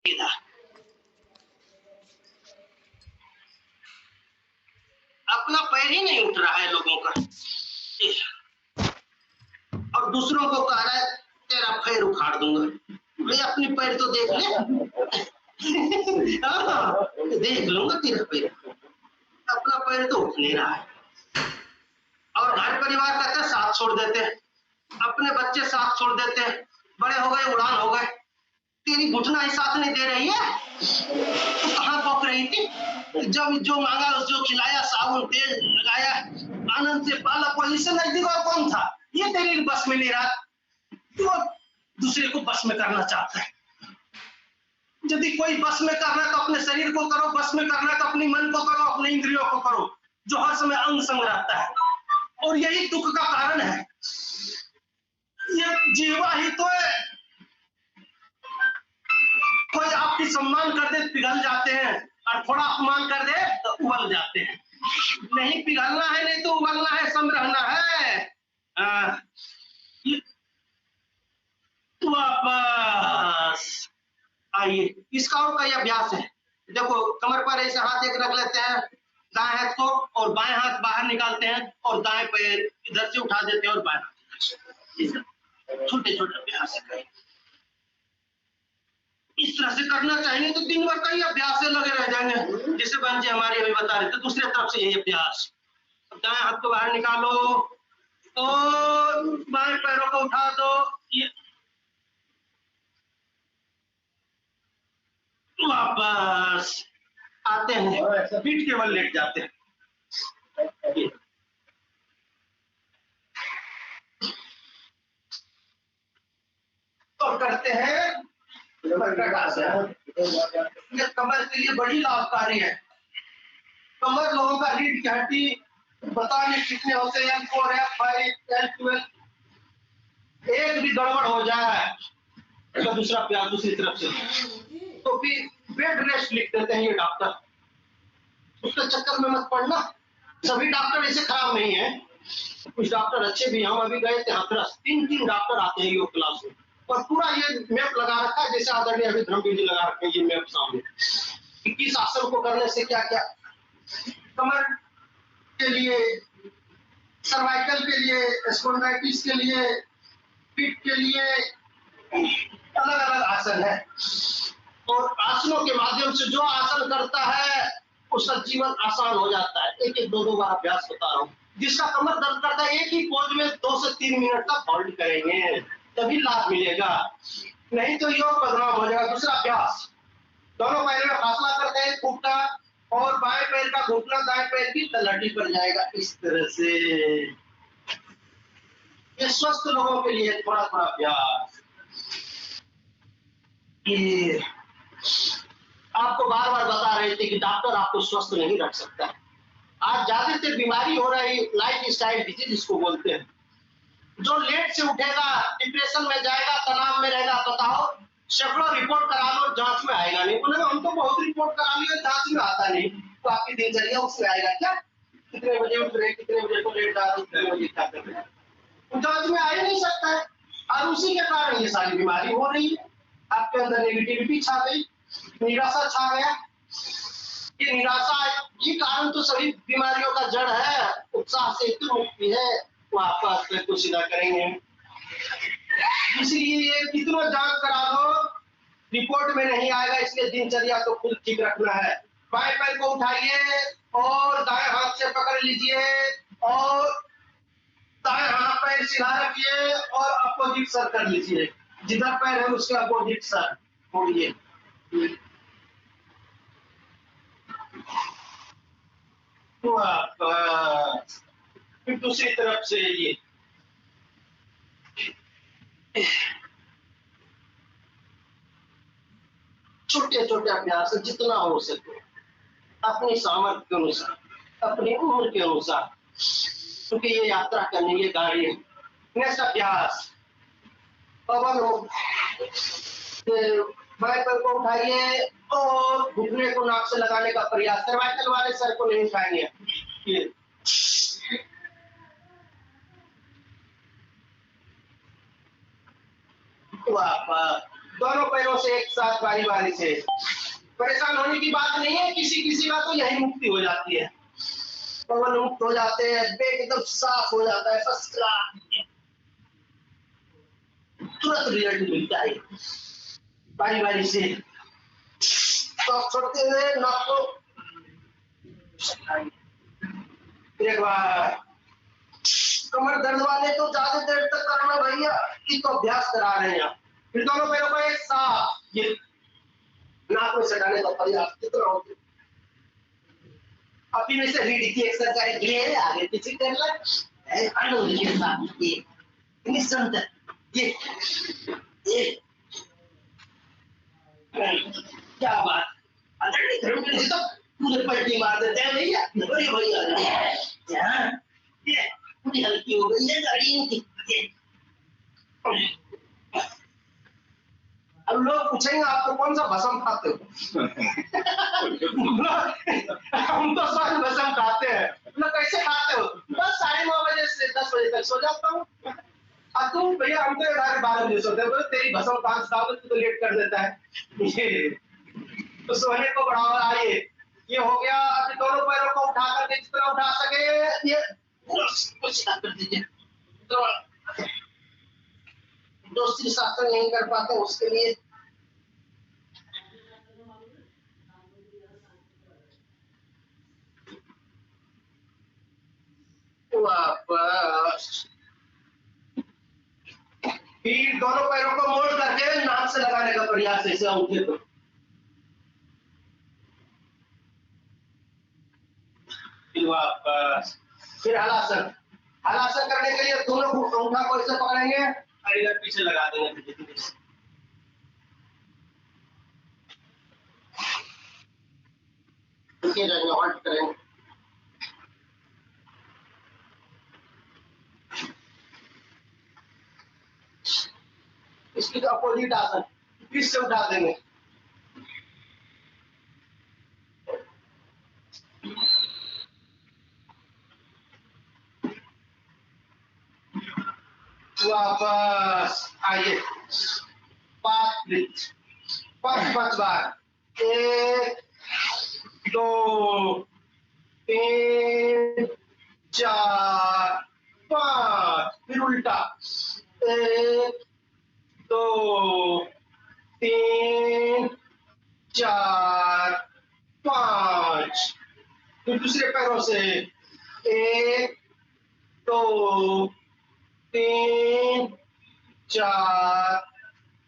इधर अपना पैर ही नहीं उठ रहा है लोगों का, और दूसरों को कह रहा है तेरा पैर उखाड़ दूंगा। मैं अपनी पैर तो देख ले। हाँ, देख लूंगा तेरा पैर, अपना पैर तो उठ नहीं रहा है। और घर परिवार कहते हैं साथ छोड़ देते हैं, अपने बच्चे साथ छोड़ देते हैं, बड़े हो गए उड़ान हो गए, तेरी घुटना ही साथ नहीं दे रही है। तो कहाँ पक रही थी जब जो मांगा जो खिलाया, साबुन तेल लगाया, आनंद से पाला, कोई से नजदीक और कौन था? ये तेरी बस में नहीं रहा, तो दूसरे को बस में करना चाहता है। यदि कोई बस में करना है तो अपने शरीर को करो, बस में करना है तो अपनी मन को करो, अपने इंद्रियों को करो, जो हर समय अंग संग रहता है। और यही दुख का कारण है। ये जीवा ही तो है, कोई आपकी सम्मान कर दे पिघल जाते हैं, और थोड़ा अपमान कर दे तो उबल जाते हैं। नहीं पिघलना है, नहीं तो उबलना है, सम रहना है। वापस आइए, इसका और कई अभ्यास है। देखो कमर पर ऐसे हाथ एक रख लेते हैं, दाएं हाथ को, और बाएं हाथ बाहर निकालते हैं, और दाएं पैर इधर से उठा देते हैं, और बाएं हाथ। छोटे छोटे अभ्यास है, इस तरह से करना चाहिए। तो दिन भर कई अभ्यास से लगे रह जाएंगे। जैसे बहन जी हमारी अभी बता रहे थे, दूसरे तरफ से यही अभ्यास, दाएं हाथ को बाहर निकालो और बाएं पैरों को उठा दो, ये वापस आते हैं, पीठ के बल लेट जाते हैं। और करते हैं ये कमर के लिए बड़ी लाभकारी है। कमर लोगों का रीढ़ की हड्डी पता नहीं कितने होते हैं, L4 L5 L12, एक भी गड़बड़ हो जाए तो दूसरा प्यार दूसरी तरफ से, तो फिर बेड रेस्ट लिख देते हैं ये डॉक्टर। उसके चक्कर में मत पड़ना, सभी डॉक्टर ऐसे खराब नहीं है, कुछ डॉक्टर अच्छे भी। हम अभी गए थे हाथरस, 3 डॉक्टर आते हैं योग क्लास में, और पूरा ये मैप लगा रखा है, जैसे आदरणीय अभी धर्मवीर जी लगा रखे हैं ये मैप सामने, कि किस आसन को करने से क्या क्या, कमर के लिए, सर्वाइकल के लिए, स्पॉन्डिलाइटिस के लिए, पीठ के लिए अलग अलग आसन है। और आसनों के माध्यम से जो आसन करता है उसका जीवन आसान हो जाता है। एक एक दो बार अभ्यास बता रहा हूँ। जिसका कमर दर्द करता है एक ही पोज में 2 से 3 मिनट तक होल्ड करेंगे, तभी लाभ मिलेगा, नहीं तो योग बदनाम हो जाएगा। दूसरा अभ्यास, दोनों पैर में फासला करते हैं, फुट का, और बाएं पैर का घुटना दाएं पैर की तलहटी पर जाएगा, इस तरह से। ये स्वस्थ लोगों के लिए थोड़ा थोड़ा अभ्यास। ये आपको बार बार बता रहे थे कि डॉक्टर आपको स्वस्थ नहीं रख सकता है। आज ज्यादातर बीमारी हो रही लाइफ स्टाइल डिजीज इसको बोलते हैं। जो लेट से उठेगा डिप्रेशन में जाएगा, तनाव में रहेगा, बताओ सैकड़ों रिपोर्ट करा लो, जांच में आएगा नहीं। बोले हम तो बहुत रिपोर्ट करा लिए, जांच में आता नहीं, तो आपकी दिनचर्या उसमें आएगा क्या? कितने बजे उठ रहे, कितने बजे को लेट आ रहे, कितने बजे क्या कर रहे हैं, जांच में आ ही नहीं सकता है। और उसी के कारण ये सारी बीमारी हो रही है। आपके अंदर नेगेटिविटी छा गई, निराशा छा गया। ये निराशा, ये कारण तो सभी बीमारियों का जड़ है। उत्साह से इतनी मुक्ति है, वापस पेट को सीधा करेंगे। इसलिए ये कितना जांच करा लो रिपोर्ट में नहीं आएगा, इसलिए दिनचर्या को खुद ठीक रखना है। बाएं पैर को उठाइए और दाएं हाथ से पकड़ लीजिए, और दाएं हाथ पैर सीधा रखिए और अपोजिट सर कर लीजिए, जिधर पैर है उसके अपोजिट सर मोड़िए। फिर दूसरी तरफ से ये छोटे छोटे अभ्यास जितना हो सके, अपनी सामर्थ्य के अनुसार, अपनी उम्र के अनुसार, क्योंकि ये यात्रा करने ये गाड़ी है। नेक्स्ट अभ्यास, पवन हो, बाएं पैर को उठाइए और घुटने को नाक से लगाने का प्रयास। सर्वाइकल वाले सर को नहीं उठाएंगे, ये वापस दोनों पैरों से एक साथ बारी बारी से। परेशान होने की बात नहीं है, किसी किसी का तो यही मुक्ति हो जाती है, पवन मुक्त हो जाते हैं, पेट एकदम साफ हो जाता है, फर्स्ट क्लास, तुरंत रिजल्ट मिलता है बारी बारी से। तो छोड़ते हुए नाक को एक बार। कमर दर्द वाले तो ज्यादा देर तक करना भैया, ये तो अभ्यास करा रहे हैं। फिर दोनों पैरों को एक साथ ये नाक में सटाने का प्रयास कितना होता है। अभी में से रीढ़ की एक्सरसाइज ये आगे पीछे करना है, अनुलोम के साथ ये निशंत ये क्या बात, अगर घर में तो पूरे पलटी मार देते हैं भैया, बड़ी भैया ये पूरी हल्की हो गई है गाड़ी इनकी। अब लोग पूछेंगे आपको कौन सा भस्म खाते हो? हम तो सब भस्म खाते हैं। लोग कैसे खाते हो? बस 9:30 बजे से 10 बजे तक सो जाता हूँ। अब तुम भैया हम तो 11-12 बजे सोते हैं, तेरी भस्म कहाँ से खाओगे, तू तो लेट कर देता है। तो सोने को बढ़ावा आइए, ये हो गया। अभी दोनों पैरों को उठा करके जितना उठा सके ये कुछ कर दीजिए। तो दोस्ती शासन नहीं कर पाते उसके लिए वापस। फिर दोनों पैरों को मोड़ करके नाक से लगाने का प्रयास ऐसे उठे तो वापस। फिर हलासन, हलासन करने के लिए दोनों अंगूठा को ऐसे पकड़ेंगे और इधर पीछे लगा देंगे। हॉल्ट करेंगे। इसकी अपोजिट आसन पीठ से उठा देंगे। वापस आइए, 5 बार, 1 2 3 4 5। फिर उल्टा, 1 2 3 4 5। फिर दूसरे पैरों से 1 2 3 4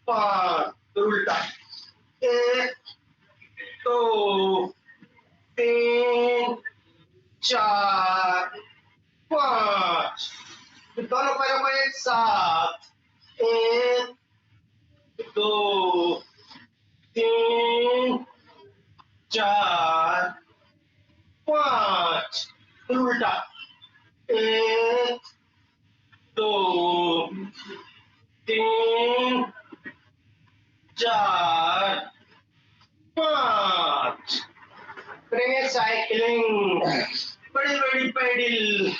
5। फिर उल्टा, 1 2 3 4 5। दोनों पैरों को एक साथ, 1 2 3 4 5। फिर उल्टा, 1 2 3 4 5। साइकिलिंग, बड़ी बड़ी पैडल,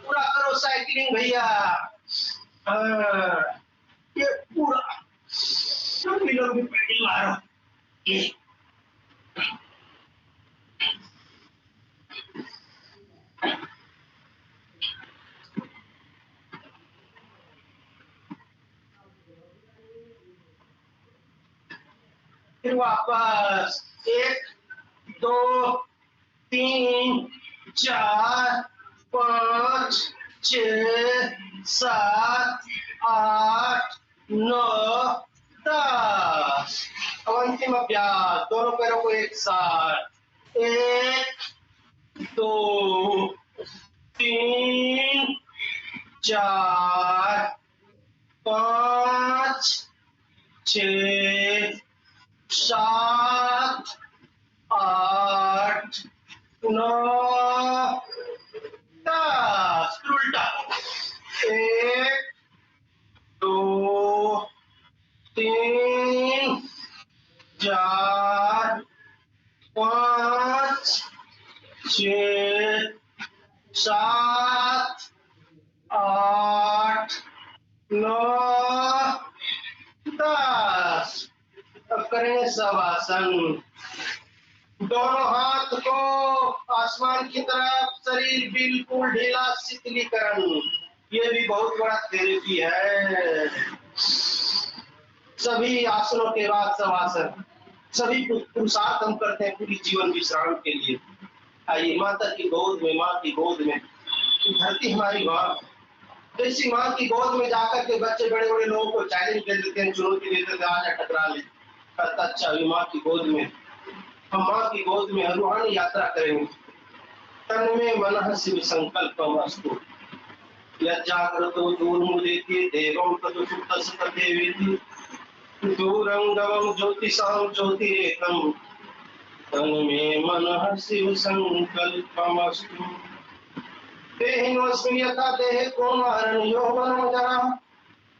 पूरा करो साइकिलिंग भैया। ये पूरा सभी लोग भी पैडल मारो। ये फिर वापस, 1 2 3 4 5 6 7 8 9 10। अब अंतिम अभ्यास, दोनों पैरों को एक साथ, 1 2 3 4 5 6 7 8 9 10। उल्टा, 1 2 3 4 5 6 7 8 9 10। करेंगे शवासन। दोनों हाथ को आसमान की तरफ, शरीर बिल्कुल ढीला, शीतलीकरण। ये भी बहुत बड़ा थेरेपी है। सभी आसनों के बाद शवासन। सभी पुरुषार्थ हम करते हैं पूरी जीवन विश्राम के लिए। आइए माता की गोद में, माँ की गोद में, धरती हमारी माँ। तो इसी माँ की गोद में जाकर के बच्चे बड़े बड़े लोगों को चैलेंज दे देते हैं, चुनौती देते हैं, आजा टकरा ले। कहता अच्छा अभी माँ की गोद में, हम माँ की गोद में रूहानी यात्रा करेंगे। तन में मन शिव संकल्पम अस्तु, यज्जाग्रतो दूरमुदेति देवं तदुसुप्तस्य तदेवेति, दूरंगमं ज्योतिषां ज्योतिरेकं, तन में मन शिव संकल्पम अस्तु। देहिनोऽस्मि यथा देहे कौमारं यौवनं जरा,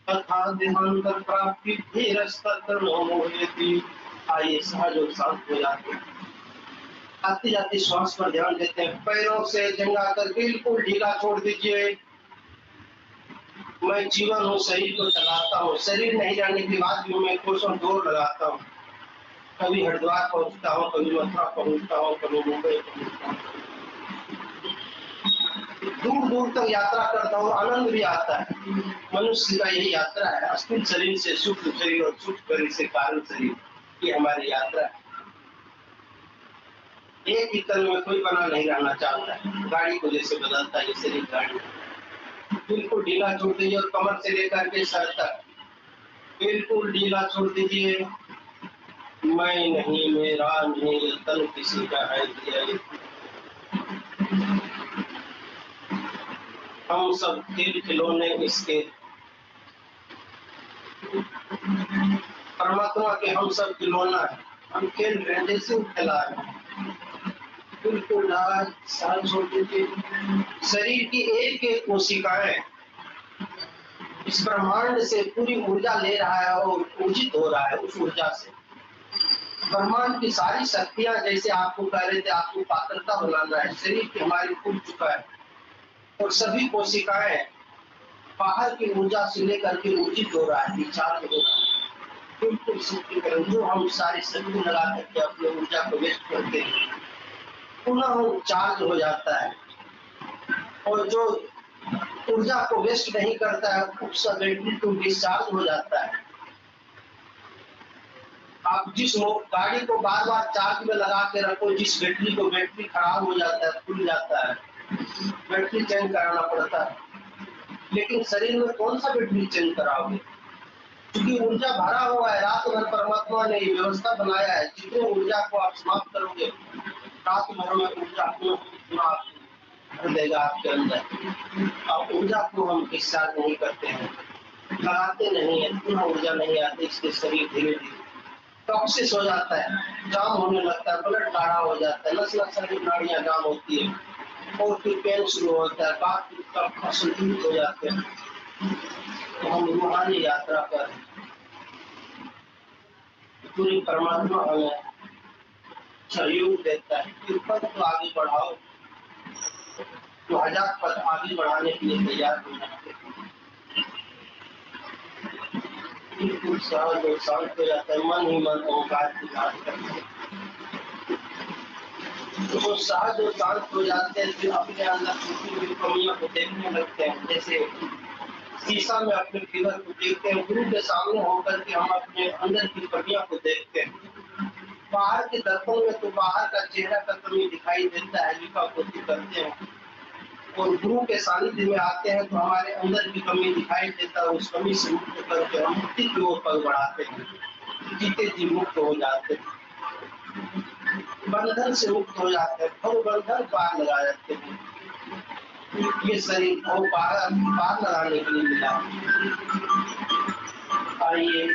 तथा देहांतर प्राप्ति धीरस्तत्र नो मोहेति। आइए सहज और शांत हो जाते हैं। आती जाती श्वास पर ध्यान देते हैं। पैरों से जंगा कर बिल्कुल ढीला छोड़ दीजिए। मैं जीवन हूँ, शरीर को चलाता हूँ। शरीर नहीं रहने के बाद भी मैं कोसों दौड़ लगाता हूँ। कभी हरिद्वार पहुँचता हूँ, कभी मथुरा पहुँचता हूँ, कभी मुंबई पहुँचता हूँ। दूर दूर तक यात्रा करता हूँ, आनंद भी आता है। मनुष्य का यही यात्रा है, अस्थिर शरीर से सूक्ष्म शरीर और सूक्ष्म शरीर से कारण शरीर। ये हमारी यात्रा है। एक ही तन में कोई बना नहीं रहना चाहता है। गाड़ी को जैसे बदलता है ये शरीर गाड़ी। बिल्कुल ढीला छोड़ दीजिए और कमर से लेकर के सर तक बिल्कुल ढीला छोड़ दीजिए। मैं नहीं, मेरा नहीं, ये तन किसी का है। हम सब खेल खिलौने इसके, परमात्मा के हम सब खिलौना है। हम खेल रहे हैं जैसे खेला है। बिल्कुल छोड़ दीजिए। शरीर की एक एक कोशिकाएं इस ब्रह्मांड से पूरी ऊर्जा ले रहा है और ऊर्जित हो रहा है। उस ऊर्जा से ब्रह्मांड की सारी शक्तियां, जैसे आपको कह रहे थे आपको पात्रता बनाना है, शरीर की हमारी खुल चुका है और सभी कोशिकाएं बाहर की ऊर्जा से लेकर के ऊर्जित हो रहा है, विचार हो रहा है। बिल्कुल शुद्धिकरण। जो हम सारी शक्ति लगा करके अपने ऊर्जा को वेस्ट करते हैं, पुनः वो चार्ज हो जाता है। और जो ऊर्जा को वेस्ट नहीं करता है, उसका बैटरी तो डिस्चार्ज हो जाता है। आप जिस गाड़ी को बार बार चार्ज में लगा के रखो, जिस बैटरी को, बैटरी खराब हो जाता है, खुल जाता है, बैटरी चेंज कराना पड़ता है। लेकिन शरीर में कौन सा बैटरी चेंज कराओगे? क्योंकि ऊर्जा भरा हुआ है। रात भर परमात्मा ने व्यवस्था बनाया है। जितने ऊर्जा को आप समाप्त करोगे, रात भर में ऊर्जा भर देगा आपके अंदर। और ऊर्जा को हम डिस्चार्ज नहीं करते हैं, लगाते नहीं है, पुनः ऊर्जा नहीं आती। इसके शरीर धीरे धीरे टॉक्सिस हो जाता है, जाम होने लगता है, ब्लड गाढ़ा हो जाता है, नस नस की नाड़ियां जाम होती है और फिर पेन शुरू होता है, बात असंतुलित हो जाते हैं। तो हम रूहानी यात्रा पर पूरी परमात्मा हमें सहयोग देता है कि पद को आगे बढ़ाओ, तो 1000 पद आगे बढ़ाने के लिए तैयार हो जाते हैं। बिल्कुल सहज और शांत हो जाता है। मन ही मन ओंकार की बात करते हैं, तो वो सहज और शांत हो जाते हैं। फिर अपने अंदर की कमियों को देखने लगते हैं। जैसे शीशा में अपने फिगर को देखते हैं, गुरु के सामने होकर के हम अपने अंदर की कमियों को देखते हैं। बाहर के दर्पण में तो बाहर का चेहरा का कमी दिखाई देता है, लिपापोती करते हैं, और गुरु के सानिध्य में आते हैं तो हमारे अंदर की कमी दिखाई देता है। उस कमी से मुक्त करके हम मुक्ति की ओर पग बढ़ाते हैं, जीते जी मुक्त हो जाते हैं, बंधन से मुक्त हो जाते हैं, और बंधन पार लगा जाते हैं। ये शरीर को पार लगाने के लिए मिला। आइए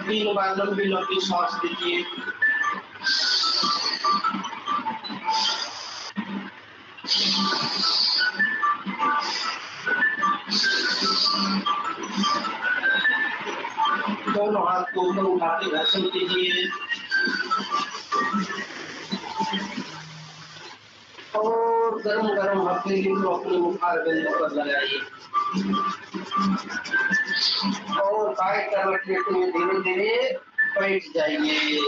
3 बार लंबी लंबी सांस लीजिए। दोनों हाथ को ऊपर उठा के घर्षण कीजिए और गरम गरम हथेली को अपने मुखार बिंदु पर लगाइए और काट कर धीरे धीरे बैठ जाइए।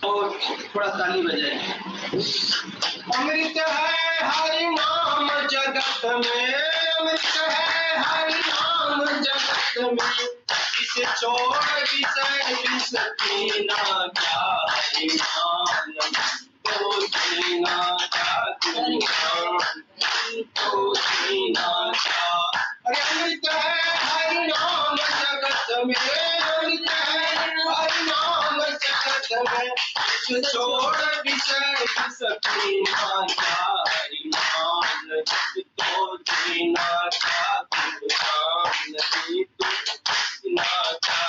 और थोड़ा ताली बजाइए। अमृत है हरि नाम जगत में, अमृत है हरि नाम जगत में, इसे छोड़ विषय विष पीना क्या, हरि नाम तो जीना क्या, हरि नाम तो जीना क्या। अरे अमृत है हरि नाम जगत में, अमृत है हरि नाम जगत में, इसे छोड़ विषय विष पीना क्या, हरि नाम तो जीना क्या, गुरु नहीं तो ना क्या।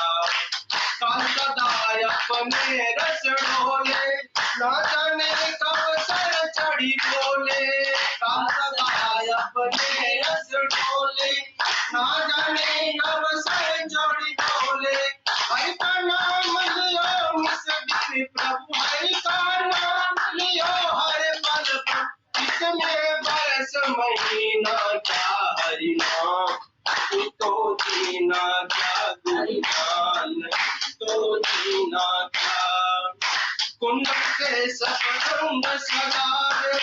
काल सदाय अपने रस ढोले, ना जाने कब सर चढ़ी बोले। काल सदाय अपने रस ढोले, ना जाने कब सर चढ़ी बोले। हरि का नाम लियो मुझसे प्रभु, हरि का नाम लियो हर पल पल, इसमें बरस महीना क्या, हरि नाम तो जीना क्या, गुरु ज्ञान तो जीना क्या। कुंड से सब रंग सजावे,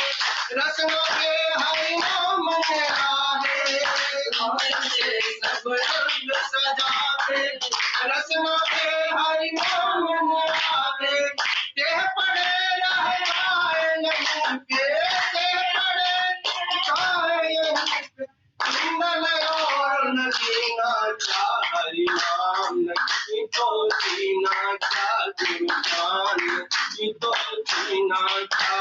रसना के हरि नाम निराहे। कुंड से सब रंग सजावे, रसना के हरि नाम निराहे। देह पड़े रहे आए नहीं पे, देह पड़े आए नहीं पे, और न जीना क्या, हरि नाम नहीं तो जीना क्या, गुरु ज्ञान नहीं तो जीना क्या।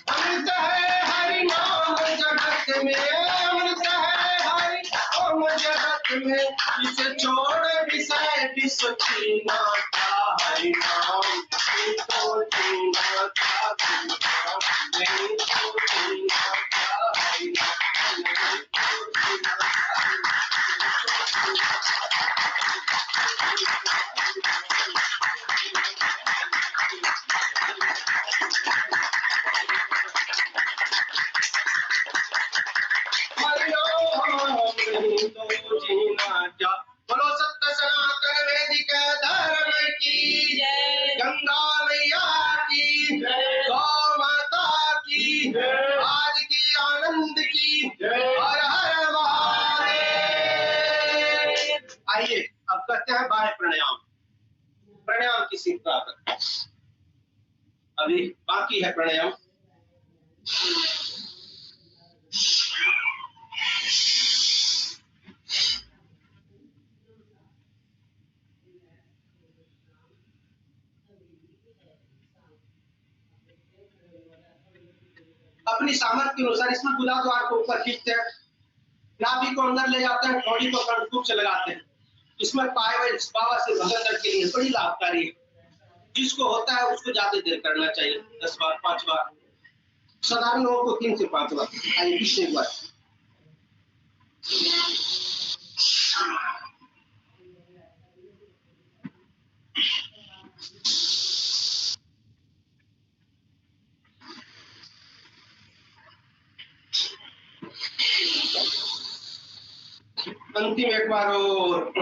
अमृत है हरि नाम जगत में, अमृत है हरि नाम जगत में, इसे छोड़ विषय विष पीना क्या, हरि नाम नहीं तो जीना क्या, गुरु ज्ञान नहीं तो जीना क्या, हरि नाम नहीं तो जीना क्या। बोलो सत्य सनातन वैदिक धर्म की जय, गंगा मैया की जय, गौ माता की जय, आज की आनंद की जय, हर हर महादेव। आइए अब करते हैं बाह्य प्राणायाम। प्राणायाम की सीखता है, अभी बाकी है प्राणायाम। अपनी सामर्थ्य के अनुसार इसमें गुदा द्वार को ऊपर खींचते हैं, नाभि को अंदर ले जाते हैं, थोड़ी को कड़कूप से लगाते हैं। इसमें पाए बाबा से भगत दर्द के लिए बड़ी लाभकारी है। जिसको होता है उसको ज्यादा देर करना चाहिए, 10 बार 5 बार, साधारण लोगों को 3 से 5 बार। आइए फिर एक बार। अंतिम एक बार और।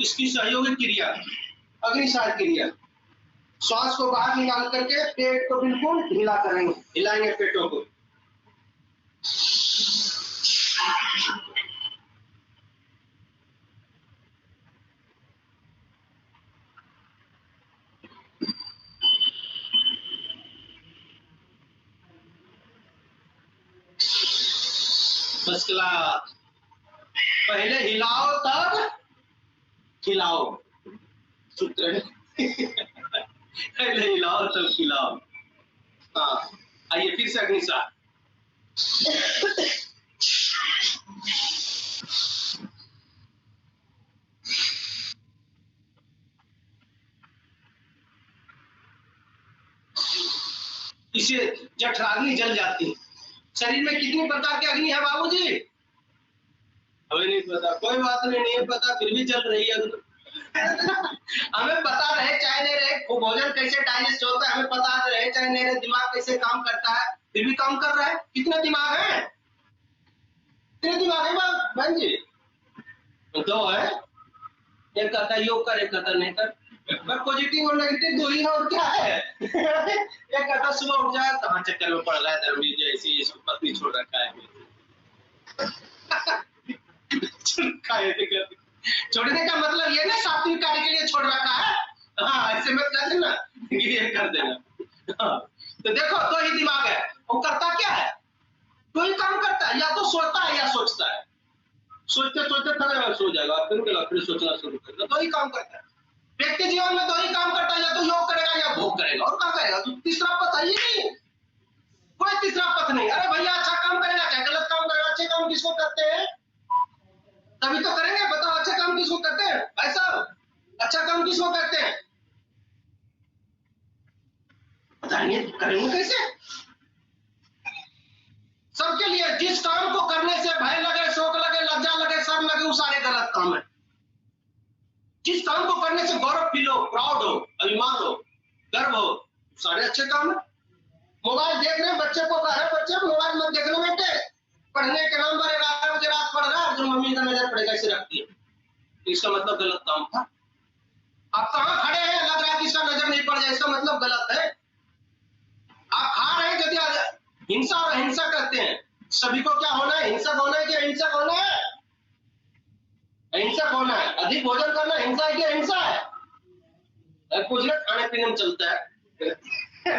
इसकी सहयोगी क्रिया अग्निसार क्रिया, श्वास को बाहर निकाल करके पेट को बिल्कुल ढीला करेंगे, हिलाएंगे पेटों को। First class. पहले हिलाओ तब खिलाओ, सूत्र है। पहले हिलाओ तब खिलाओ। हाँ आइए फिर से अग्निसार। इसे जठराग्नि जल जाती है, शरीर में कितनी प्रकार की अग्नि है बाबूजी? हमें नहीं पता, कोई बात नहीं है पता, फिर भी चल रही है हमें पता रहे चाहे नहीं रहे, वो भोजन कैसे डाइजेस्ट होता है हमें पता रहे चाहे नहीं रहे, दिमाग कैसे काम करता है, फिर भी काम कर रहा है। कितने दिमाग है? कितने दिमाग है बहन जी? दो है, एक कहता योग कर, एक कहता नहीं कर। मैं पॉजिटिव और नेगेटिव दो ही है, और क्या है एक कहता सुबह उठ जाए कहाँ चक्कर में पड़ रहा है धर्मी जी, ऐसी इसको पत्नी छोड़ रखा है छोड़ने का मतलब ये ना सात्विक कार्य के लिए छोड़ रखा है, हाँ ऐसे मत कर देना, ये कर देना। हाँ। तो देखो दो ही दिमाग है, वो करता क्या है? दो ही काम करता है, या तो सोता है या सोचता है। सोचते सोचते थोड़ा सो जाएगा, फिर सोचना शुरू करेगा। दो ही काम करता है व्यक्ति जीवन में, दो ही काम करता है, या तो योग करेगा या भोग करेगा, और क्या करेगा? तो तीसरा पथ है ही नहीं, कोई तीसरा पथ नहीं। अरे भैया अच्छा काम करेगा क्या गलत काम करेगा? अच्छे काम किसको करते हैं? तभी तो करेंगे, बताओ अच्छा काम किसको करते हैं भाई साहब? अच्छा काम किसको करते हैं बताइए, करेंगे कैसे? सबके लिए, जिस काम को करने से भय लगे, शोक लगे, लज्जा लगे, शर्म लगे, वो सारे गलत काम है। जिस काम को करने से गौरव फील हो, प्राउड हो, अभिमान हो, गर्व हो, सारे अच्छे काम है। मोबाइल देख रहे बच्चे को कह रहे बच्चे मोबाइल मत देखना बेटे, पढ़ने के नाम पर 11 बजे रात पढ़ रहा है, जो मम्मी का नजर पड़ेगा इसे रखती है, इसका मतलब गलत काम था। आप कहाँ खड़े हैं, लग रहा है कि इसका नजर नहीं पड़ जाए, इसका मतलब गलत है। आप खा रहे हैं, यदि हिंसा और अहिंसा करते हैं, सभी को क्या होना है? हिंसक होना है कि अहिंसक होना है? अहिंसक होना है। अधिक भोजन करना हिंसा है कि अहिंसा है? कुछ ना खाने पीने में चलता है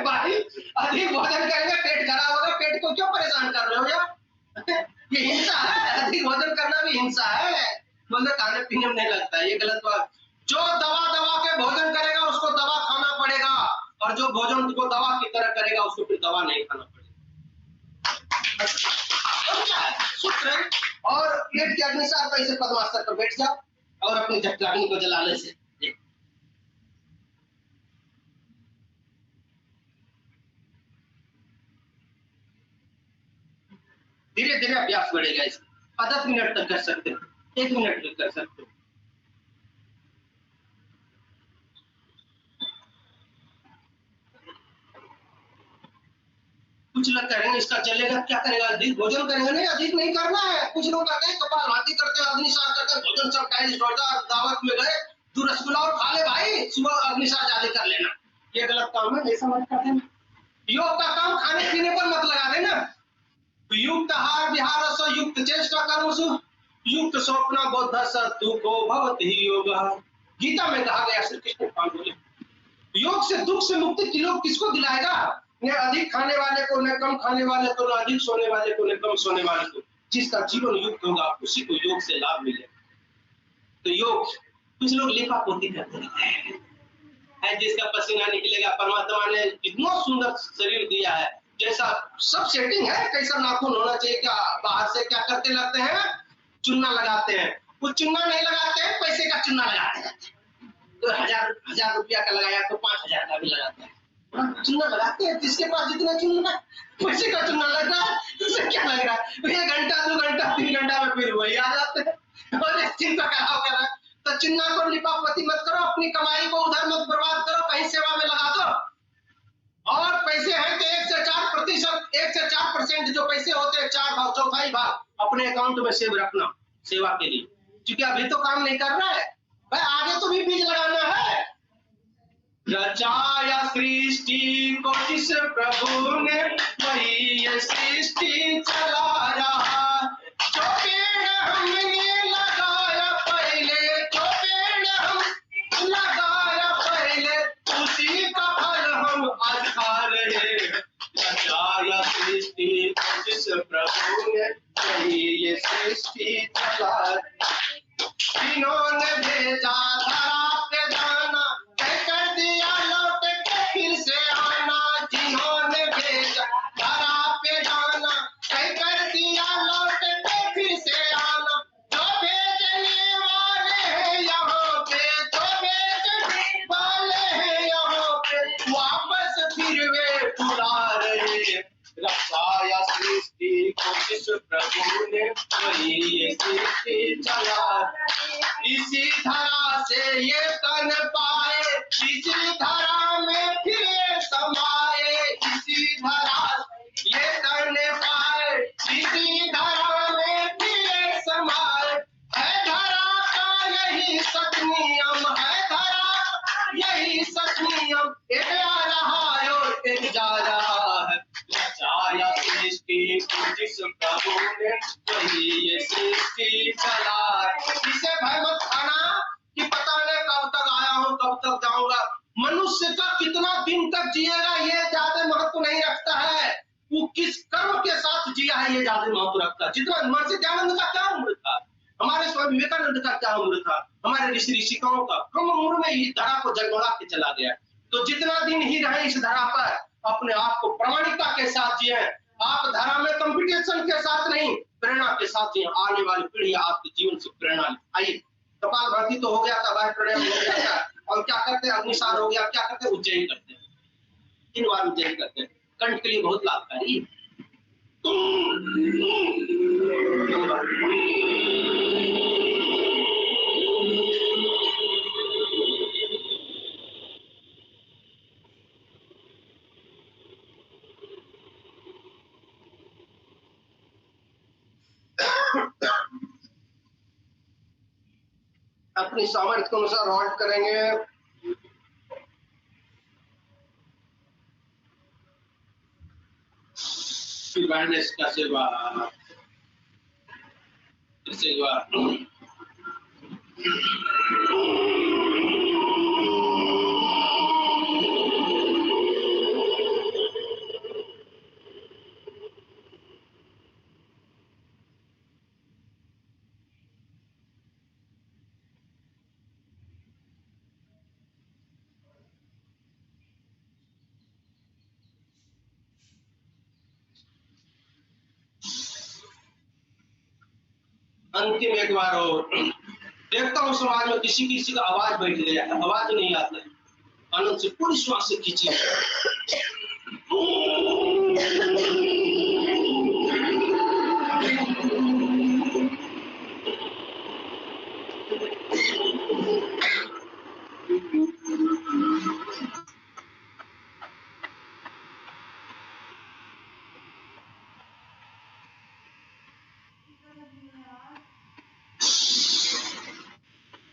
भाई, अधिक भोजन करेंगे पेट खराब होगा, पेट को क्यों परेशान कर रहे हो यार ये हिंसा है, अधिक भोजन करना भी हिंसा है, बोलते खाने पीने में नहीं लगता है, ये गलत बात। जो दवा दवा के भोजन करेगा उसको दवा खाना पड़ेगा, और जो भोजन को दवा की तरह करेगा उसको फिर दवा नहीं खाना पड़ेगा। सूत्र है, और पेट के अग्नि से आप ऐसे पद्मासन पर बैठ जाओ और अपनी जठराग्नि को जलाने से धीरे धीरे अभ्यास बढ़ेगा। इसका 10 मिनट तक कर सकते हो, 1 मिनट तक कर सकते हो। कुछ लोग करेंगे इसका चलेगा, क्या करेगा? अधिक भोजन करेंगे, नहीं अधिक नहीं करना है। कुछ लोग कहते हैं कपालभाति करते हैं, अग्निसार करते हैं, भोजन सब डाइजेस्ट होता है, दावत में गए तू रसगुल्ला और खा ले भाई, सुबह अग्निसार ज्यादा कर लेना, ये गलत काम है, ऐसा मत कर देना। योग का काम खाने पीने पर मत लगा देना। युक्त आहार विहार स युक्त चेष्टा कर्मसु युक्त स्वप्न बोध दुखो भवति योग। गीता में कहा गया, श्री कृष्ण भगवान बोले योग से दुख से मुक्ति योग किसको दिलाएगा? न अधिक खाने वाले को, न कम खाने वाले को, न अधिक सोने वाले को, न कम सोने वाले को। जिसका जीवन युक्त होगा उसी को योग से लाभ मिलेगा। तो योग कुछ लोग लिपा पोती करते रहते हैं, जिसका पसीना निकलेगा। परमात्मा ने इतना सुंदर शरीर दिया है, जैसा सब सेटिंग है, कैसा नाखून होना चाहिए, क्या बाहर से क्या करते लगते हैं? चुन्ना लगाते हैं। वो चुन्ना नहीं लगाते हैं, पैसे का चुन्ना लगाते हैं। तो 1000 रुपया का लगाया तो 5000 का भी लगाते हैं, चुन्ना लगाते हैं। जिसके पास जितना चुन्ना, पैसे का चुन्ना लग रहा है, उसे क्या लग रहा है? 1 घंटा 2 घंटा 3 घंटा में फिर वही आ जाते हैं और इस चिन्ह का कराव कर रहा है। तो चिन्ना को लिपापोती मत करो, अपनी कमाई को उधर मत बर्बाद करो, कहीं सेवा में लगा दो। और पैसे हैं तो 1 से 4%, 1 से 4% जो पैसे होते हैं, 4 भाग, चौथाई भाग अपने अकाउंट में सेव रखना सेवा के लिए, क्योंकि अभी तो काम नहीं कर रहा है भाई, आगे तो भी बीज लगाना है। रचाया सृष्टि को जिस प्रभु ने, वही ये सृष्टि चला रहा। जो पेड़ हमने लगाया पहले, जो पेड़ हम लगाया पहले, उसी का फल हम आज खा रहे। रचाया सृष्टि को जिस प्रभु ने, वही ये सृष्टि चला। जिन्होंने भेजा धरा पे जाना, कहकर दिया लौट के फिर से आना। जिन्होंने भेजा धरा पे जाना, कहकर दिया लौट के फिर से आना। जो भेजने वाले हैं यहाँ पे, जो भेजने वाले हैं यहाँ पे, वापस फिर वे बुला रहे। रचाया सृष्टि वही ये सृष्टि चला। इसी धरा से ये तन पाए, इसी धरा में फिर समाए, इसी धरा ये तन पाए, इसी धरा में फिर समाए। है धरा का यही सच नियम, है धरा यही सच नियम। एक आ रहा है और एक जा रहा है, बचाया सृष्टि को जिस प्रभु ने, वही ये सृष्टि चला। इसे भय मत खाना कि पता नहीं कब तक आया हूँ कब तक जाऊंगा। मनुष्य का कितना दिन तक जिएगा ये ज्यादा महत्व नहीं रखता है, वो किस कर्म के साथ जिया है ये ज्यादा महत्व रखता है। जितना महर्षि दयानंद का क्या उम्र था, हमारे स्वामी विवेकानंद का क्या उम्र था, हमारे ऋषि ऋषिकाओं का कम उम्र में ही धरा को जगमगा के चला गया। तो जितना दिन ही रहे इस धरा पर अपने आप को प्रामाणिकता के साथ जिए। आप धरा में कंपटीशन के साथ नहीं, प्रेरणा के साथ जिए। आने वाली पीढ़ी आपके जीवन से प्रेरणा ले। आइए, कपाल भाती तो हो गया था, बाहर प्रेरणा हो गया था, और क्या करते हैं, अग्निसार हो गया, क्या करते हैं, उज्जैन करते हैं, 3 बार उज्जैन करते हैं, कंठ के लिए बहुत लाभकारी है। अपनी सामर्थ्य के अनुसार रॉड करेंगे। फिर वायरनेस का सेवा, सेवा अंतिम एक बार और देखता हूँ समाज में किसी किसी का आवाज बैठ गया है, आवाज नहीं आता है। आनंद से पूरी श्वास से खींचिए।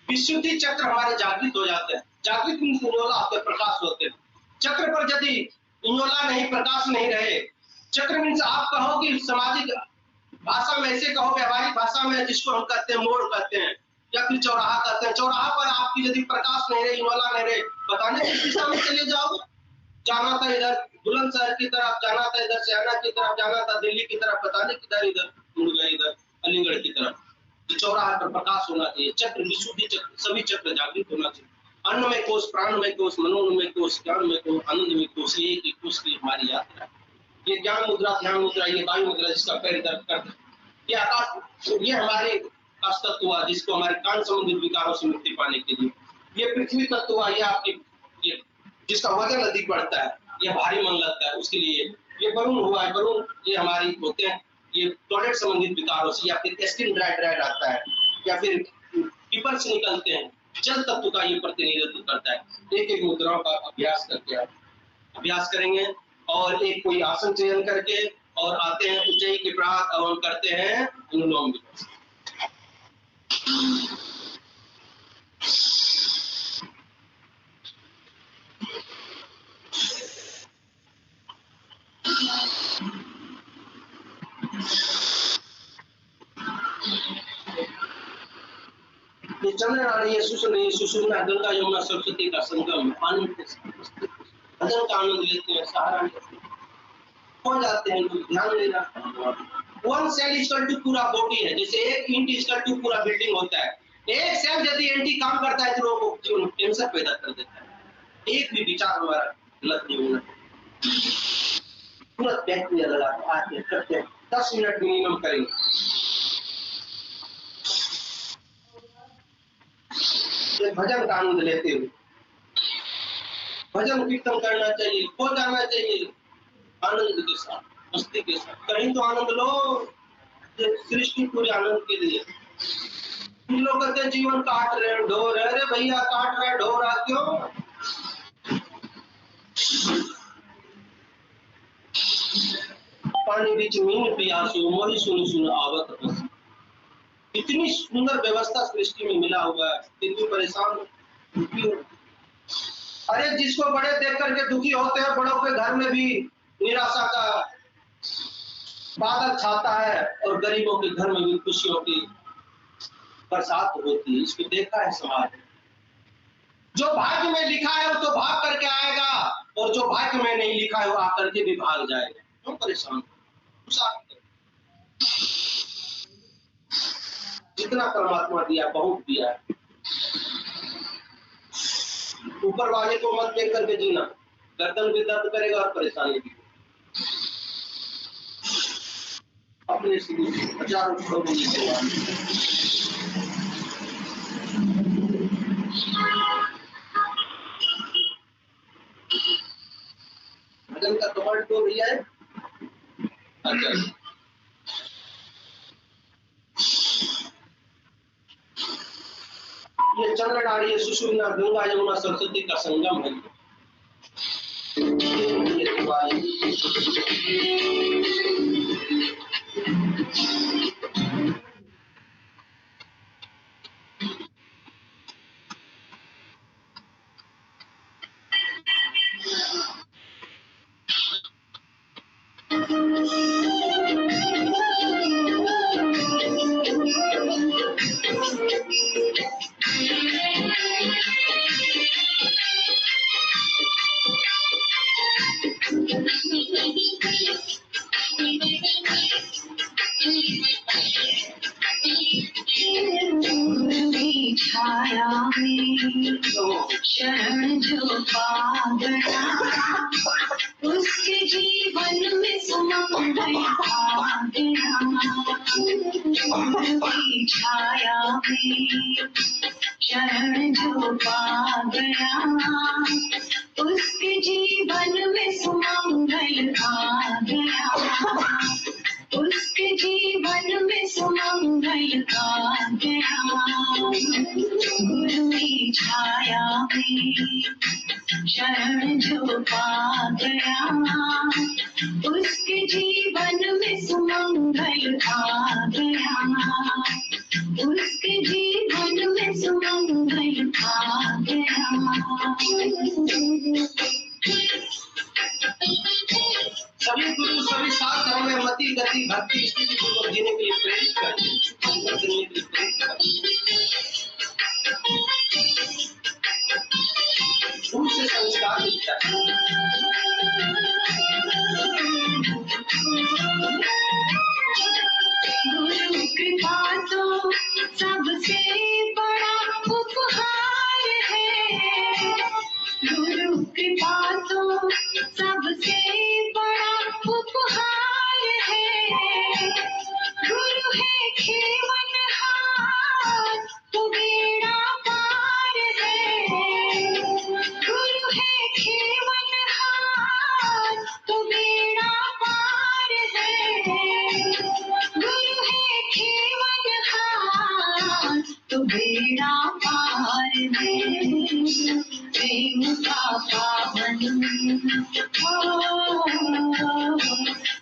विशुद्धि चक्र हमारे जागृत हो जाते हैं। जागृत इंजोला होते, प्रकाश होते हैं। चक्र पर यदि इंजोला नहीं, प्रकाश नहीं रहे, चक्र मीन्स आप कहो कि सामाजिक भाषा में ऐसे कहो, व्यवहारिक भाषा में जिसको हम कहते हैं मोड़ कहते हैं, या फिर चौराहा कहते हैं। चौराहा पर आपकी यदि प्रकाश नहीं रहे, इंजोला नहीं रहे, बताने किस दिशा में चले जाओगे। जाना था इधर बुलंदशहर की तरफ, जाना था इधर सियाना की तरफ, जाना था दिल्ली की तरफ, बताने किधर इधर मुड़ गए, इधर अलीगढ़ की तरफ। चौराहा पर प्रकाश होना चाहिए। चक्र विशुद्धि चक्र, सभी चक्र जागृत होना चाहिए। अन्नमय कोश, प्राणमय कोश, मनोमय कोश, ज्ञानमय कोश, आनंदमय कोश, एक कोश की हमारी यात्रा। ये ज्ञान मुद्रा, ध्यान मुद्रा, ये वायु मुद्रा जिसका पैर दर्द करता है, ये आकाश, ये हमारे आकाश तत्व हुआ जिसको हमारे कान संबंधित विकारों से मुक्ति पाने के लिए। ये पृथ्वी तत्व हुआ, ये आपकी ये जिसका वजन अधिक बढ़ता है, ये भारी मन लगता है, उसके लिए। ये वरुण हुआ है, वरुण ये हमारी होते हैं, ये टॉयलेट संबंधित विकारों से, या फिर स्किन ड्राई रहता है, या फिर पीपर से निकलते हैं, जल तत्व का ये प्रतिनिधित्व करता है। एक एक मुद्राओं का अभ्यास करके आप अभ्यास करेंगे, और एक कोई आसन चयन करके और आते हैं ऊंचाई के प्रात, और हम करते हैं अनुलोम विलोम। ये चंद्र नाड़ी, ये सुषुम्ना, गंगा यमुना सरस्वती का संगम, आनंद भजन का आनंद लेते हैं, सहारा हो जाते हैं, ध्यान देना। 1 सेल इक्वल टू पूरा बॉडी है, जैसे 1 इंच इक्वल टू पूरा बिल्डिंग होता है। एक सेल यदि एंटी काम करता है तो लोगों को जीवन कैंसर पैदा कर देता है। एक भी विचार हमारा गलत नहीं होना, तुरंत बैक्टीरिया लगा आते करते हैं। 10 मिनट मिनिमम करेंगे। भजन का आनंद लेते हुए भजन कीर्तन करना चाहिए, हो जाना चाहिए आनंद के साथ, मस्ती के साथ। कहीं तो आनंद लो, ये सृष्टि पूरे आनंद के लिए। लोग कहते हैं जीवन काट रहे हैं, ढो रहे। अरे भैया, काट रहे ढो रहा क्यों? पानी बीच मीन पियासो मोहि सुन सुन आवत बस। इतनी सुंदर व्यवस्था सृष्टि में मिला हुआ है, कितनी परेशान दुखी हो। अरे जिसको बड़े देख करके दुखी होते हैं, बड़ों के घर में भी निराशा का बादल छाता है और गरीबों के घर में भी खुशियों की बरसात होती है। इसको देखा है समाज। जो भाग्य में लिखा है वो तो भाग करके आएगा, और जो भाग्य में नहीं लिखा है वो आकर के भी भाग जाएगा। क्यों परेशान? जितना परमात्मा दिया बहुत दिया है। ऊपर वाले को मत देख करके जीना, गर्दन भी दर्द करेगा और परेशानी भी। अपने से हजारों करोड़ों नीचे भजन का कमांड तो भैया है। अच्छा, ये चंद्रनाड़ी है, सुषुम्ना, गंगा यमुना सरस्वती का संगम है। छाया में शरण जो पा गया, उसके जीवन में सुमंगल आ गया। छाया में शरण जो पा गया, उसके जीवन में सुमंगल आ गया। उसके जीवन में सुमंगल आ गया। गुरु की छाया में शरण जो पा गया, उसके जीवन में सुमंगल आ गया। उसके जीवन में सुमंगल आ गया। सभी गुरु सभी सात धर्म में मति गति भक्ति स्थिति को जीने के लिए प्रेरित करते हैं। गुरु से संस्कार मिलता है। गुरु कृपा तो सबसे बड़ा उपहार है। गुरु कृपा तो सबसे बड़ा उपहार है। गुरु है खेवनहार तो बेड़ा पार है। गुरु है खेवनहार तो बेड़ा पार है। गुरु है खेवनहार तो बेड़ा पार है। प्रेम का पावन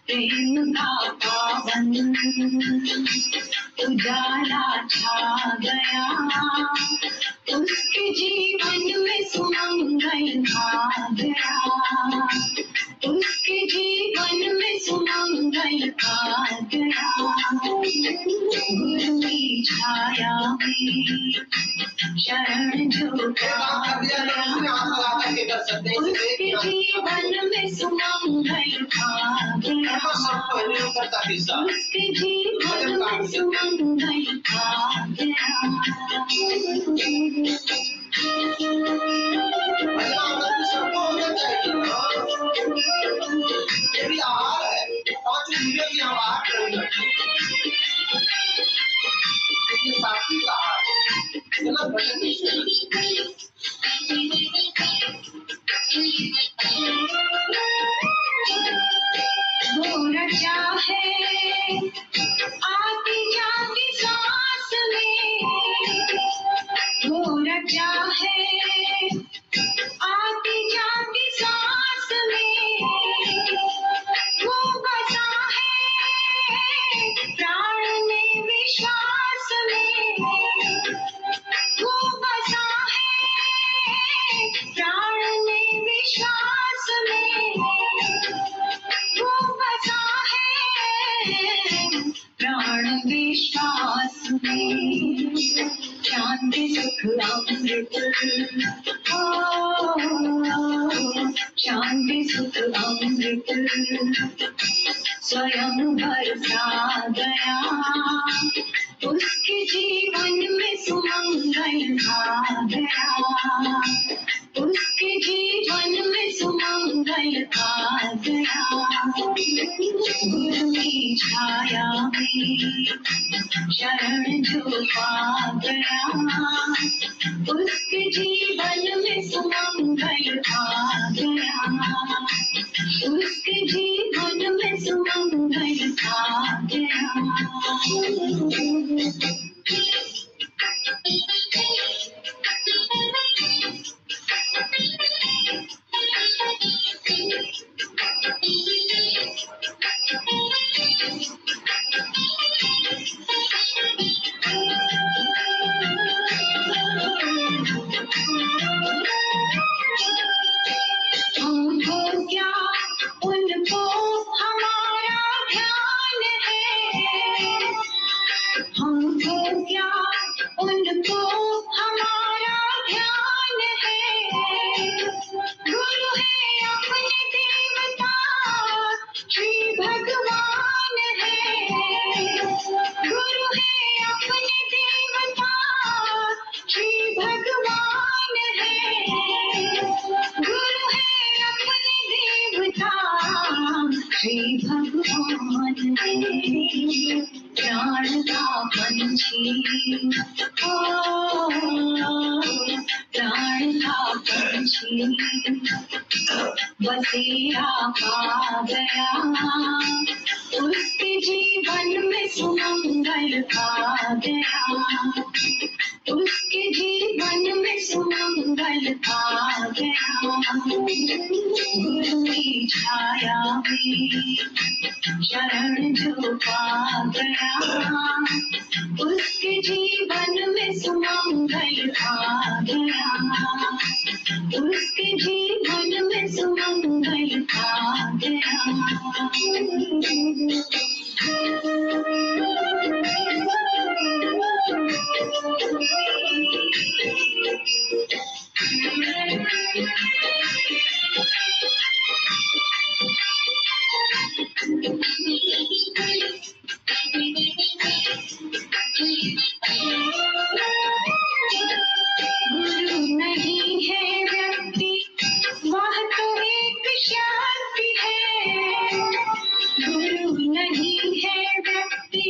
प्रेम का पावन उजाला छा गया, उसके जीवन में सुमंगल आ गया। उसके जीवन में सुमंगल आ गया। गुरु की छाया में शरण जो पा गया, उसके जीवन में सुमंगल आ गया। उसके जीवन में सुमंगल आ गया। ये भी आहार है, पांच इंद्रियों की हम आहार करेंगे। ये सात्विक आहार है ना, भजन वो रचा है विश्वास में वो बसा है, प्राण में विश्वास में वो बसा है, प्राण विश्वास में शांति सुख अमृत, शांति सुख अमृत स्वयं बरसा गया, उसके जीवन में सुमंगल आ गया, उसके जीवन में सुमंगल आ गया। गुरु की छाया में शरण जो पा गया, उसके जीवन में सुमंगल आ गया, उसके जीवन में सुमंगल आ गया। हमको क्या उनको हमारा ध्यान है, हमको क्या उनको हमारा ध्यान है, गुरु है अपने देवता श्री भगवान है, गुरु है अपने देवता श्री भगवान है, गुरु है अपने देवता श्री भगवान है। प्राण का पंछी, प्राण का पंछी बसेरा पा गया, उसके जीवन में सुमंगल आ गया, उसके जीवन में सुमंगल आ गया। गुरु की छाया में शरण जो पा गया, उसके जीवन में सुमंगल आ गया, उसके जीवन में सुमंगल आ गया। गुरु नहीं है व्यक्ति, वह तो एक शक्ति है, गुरु नहीं है व्यक्ति,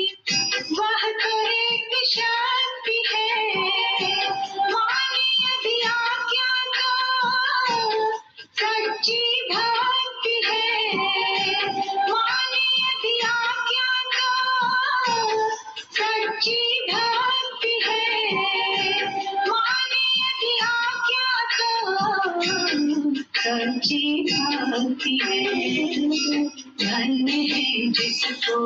वह तो एक शक्ति है, माने यदि आज्ञा तो सच्ची भक्ति है, माने यदि आज्ञा तो सच्ची भक्ति है, माने यदि आज्ञा तो सच्ची भक्ति है। धन्य है जिसको,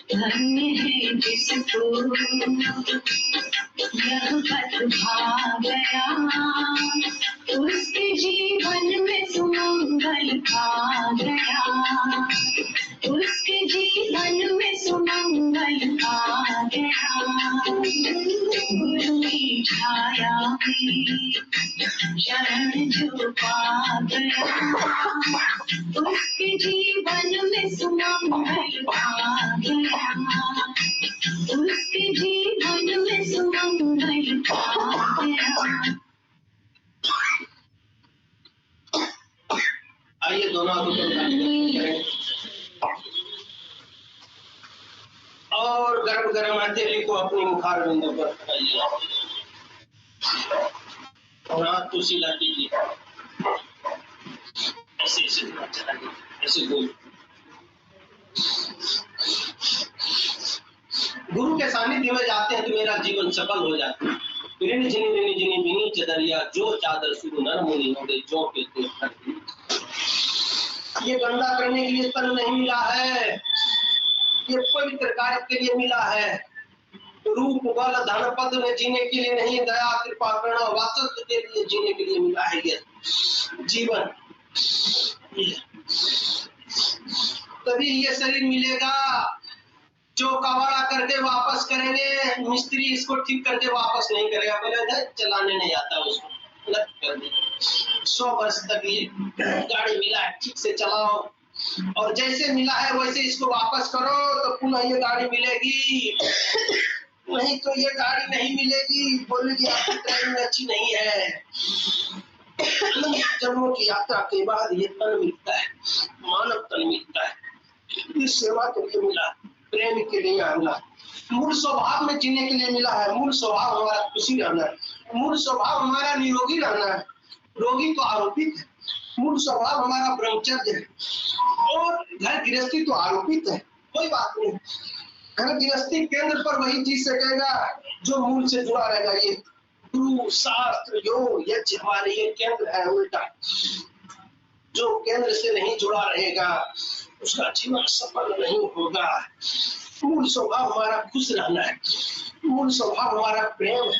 धन्य है जिसको यह पथ भा गया, उसके जीवन में सुमंगल आ गया, उसके जीवन में सुमंगल आ गया। गुरु की छाया में शरण जो पा गया, उसके जीवन में सुमंगल आ गया, उसके जीवन में सुमंगल आ गया। आइए दोनों और गर्म गर्म हथेली को अपनी मुखार बिंदु पर रखाइए और हाथ को सीधा कीजिए, ऐसे ऐसे चलाइए, ऐसे गोल। गुरु के सानिध्य में जाते हैं तो मेरा जीवन सफल हो जाता है। ऋणी जिनी बिनी चदरिया जो चादर शुरू नर मुनि होंगे जो के ये गंदा करने के लिए तन नहीं मिला है, ये पवित्र कार्य के लिए मिला है। रूप बल धन पद में जीने के लिए नहीं, दया कृपा करुणा वात्सल्य के लिए जीने के लिए मिला है ये जीवन। तभी ये शरीर मिलेगा जो कबाड़ा करके वापस करेंगे। मिस्त्री इसको ठीक करके वापस नहीं करेगा, पहले चलाने नहीं आता उसको, गलत कर देगा। 100 वर्ष तक ये गाड़ी मिला है, ठीक से चलाओ, और जैसे मिला है वैसे इसको वापस करो तो पुनः ये गाड़ी मिलेगी। नहीं तो ये गाड़ी नहीं मिलेगी, बोलेगी आपकी ड्राइविंग अच्छी नहीं है। जन्मों की यात्रा के बाद ये तन मिलता है, मानव तन मिलता है। इस सेवा के लिए मिला, प्रेम के लिए मिला, मूल स्वभाव में जीने के लिए मिला है। मूल स्वभाव हमारा खुशी रहना है, मूल स्वभाव हमारा निरोगी रहना है। रोगी तो आरोपित है, मूल स्वभाव हमारा ब्रह्मचर्य है, और घर गृहस्थी तो आरोपित है। कोई बात नहीं, घर गृहस्थी केंद्र पर वही चीज सकेगा जो मूल से जुड़ा रहेगा। ये गुरु शास्त्र योग यज्ञ हमारे ये केंद्र है। उल्टा जो केंद्र से नहीं जुड़ा रहेगा उसका जीवन सफल नहीं होगा। मूल स्वभाव हमारा खुश रहना है, मूल स्वभाव हमारा प्रेम है,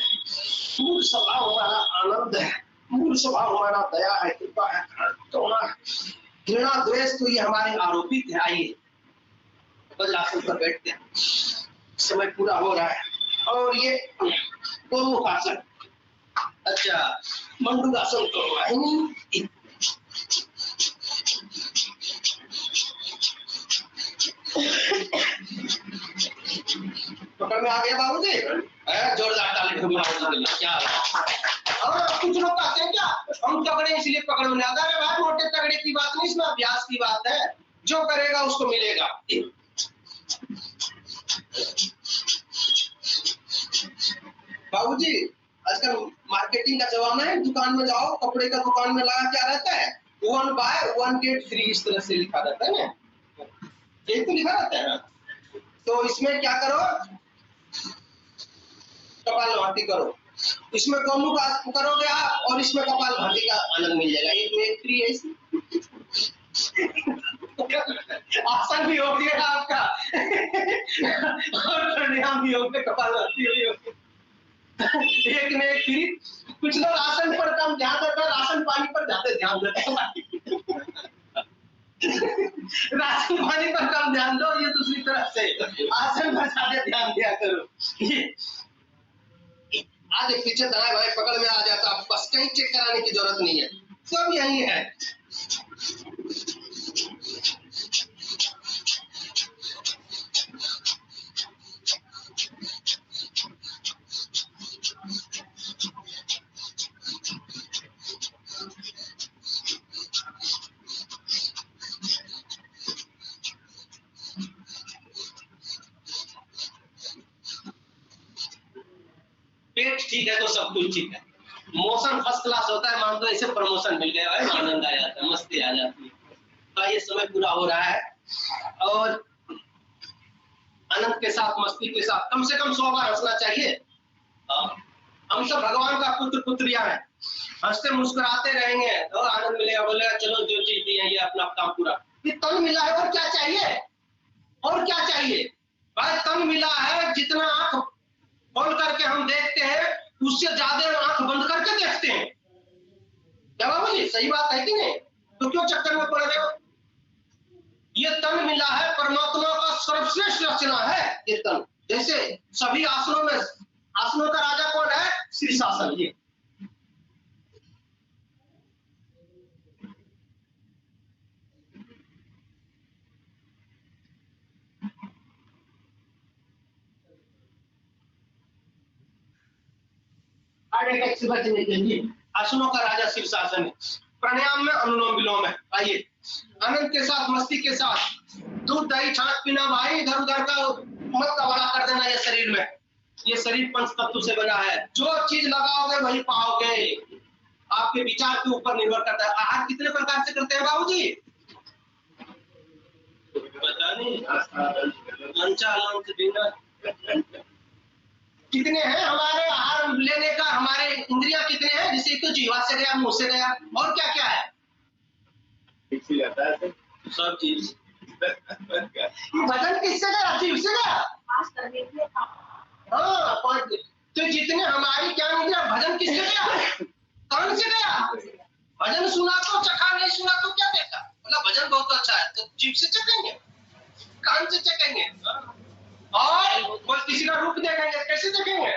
मूल स्वभाव हमारा आनंद है, मूल स्वभाव हमारा दया है, कृपा है, करुणा है। घृणा द्वेष तो ये हमारे आरोपित है। आइए वज्रासन पर बैठते हैं, समय पूरा हो रहा है। और ये गोमुखासन, अच्छा मंडूकासन तो हुआ ही नहीं। पकड़ में आ गया बाबू जी, जोरदार ताली। क्या और कुछ लोग कहते हैं क्या हम तगड़े इसलिए पकड़ में आता है? भाई मोटे तगड़े की बात नहीं, इसमें अभ्यास की बात है। जो करेगा उसको मिलेगा। बाबूजी आजकल मार्केटिंग का जमाना है, दुकान में जाओ, कपड़े का दुकान में लगा क्या रहता है, 1 buy 1 get 3, इस तरह से लिखा रहता है ना, यही तो लिखा रहता है ना। तो इसमें क्या करो, कपाल भाती करो, इसमें गौमुख आसन करोगे आप, और इसमें कपाल भाती का आनंद मिल जाएगा। एक में एक फ्री है, आसन भी हो गया आपका और प्राणायाम भी हो गया, कपाल भाती भी हो गया। एक में एक फ्री। कुछ लोग आसन पर कम ध्यान देते हैं, राशन पानी पर ज्यादा ध्यान देते हैं। राशन पानी पर कम ध्यान दो, ये दूसरी तरफ से आसन पर ज्यादा ध्यान दिया करो। आगे पीछे दाएं बाएं पकड़ में आ जाता, बस कहीं चेक कराने की जरूरत नहीं है, सब यही है। पेट ठीक है तो सब कुछ ठीक है, मोशन फर्स्ट क्लास होता है, मान दो इसे प्रमोशन मिल गया है, आनंद आ जाता है, मस्ती आ जाती है। तो ये समय पूरा हो रहा है, और आनंद के साथ मस्ती के साथ कम से कम 100 बार हंसना चाहिए। हम सब भगवान का पुत्र पुत्रियां हैं, हंसते मुस्कुराते रहेंगे तो आनंद मिलेगा। बोलेगा चलो जो चीज दी है ये अपना काम पूरा, ये तन मिला है, और क्या चाहिए, और क्या चाहिए भाई। तन मिला है, जितना आंख खोल करके हम देखते हैं उससे ज्यादा आंख बंद करके देखते हैं। क्या बाबू जी सही बात है कि नहीं? तो क्यों चक्कर में पड़ रहे हो? ये तन मिला है, परमात्मा का सर्वश्रेष्ठ रचना है ये तन। जैसे सभी आसनों में, आसनों का राजा कौन है? शीर्षासन। ये से बचने के लिए आसनों का राजा शीर्षासन है। प्राणायाम में अनुलोम विलोम है। आइए आनंद के साथ मस्ती के साथ दूध दही छाछ पीना भाई, इधर उधर का मत कबाड़ा कर देना ये शरीर में। ये शरीर पंच तत्व से बना है, जो चीज लगाओगे वही पाओगे। आपके विचार के ऊपर निर्भर करता है। आहार कितने प्रकार से करते हैं बाबूजी? पता नहीं, लंचा लंच डिनर कितने हैं हमारे आहार लेने का, हमारे इंद्रियां कितने हैं? जैसे तो जीवा से गया, मुंह से गया, और क्या क्या है? सब चीज ये भजन किससे गया? जीव से गया। हाँ, तो जितने हमारी क्या निद्रा भजन किससे गया? कान से गया। भजन सुना तो चखा, नहीं सुना तो क्या देखा? बोला भजन बहुत अच्छा है, तो जीव से चखेंगे, कान से चखेंगे, और कोई किसी का रूप देखेंगे, कैसे देखेंगे?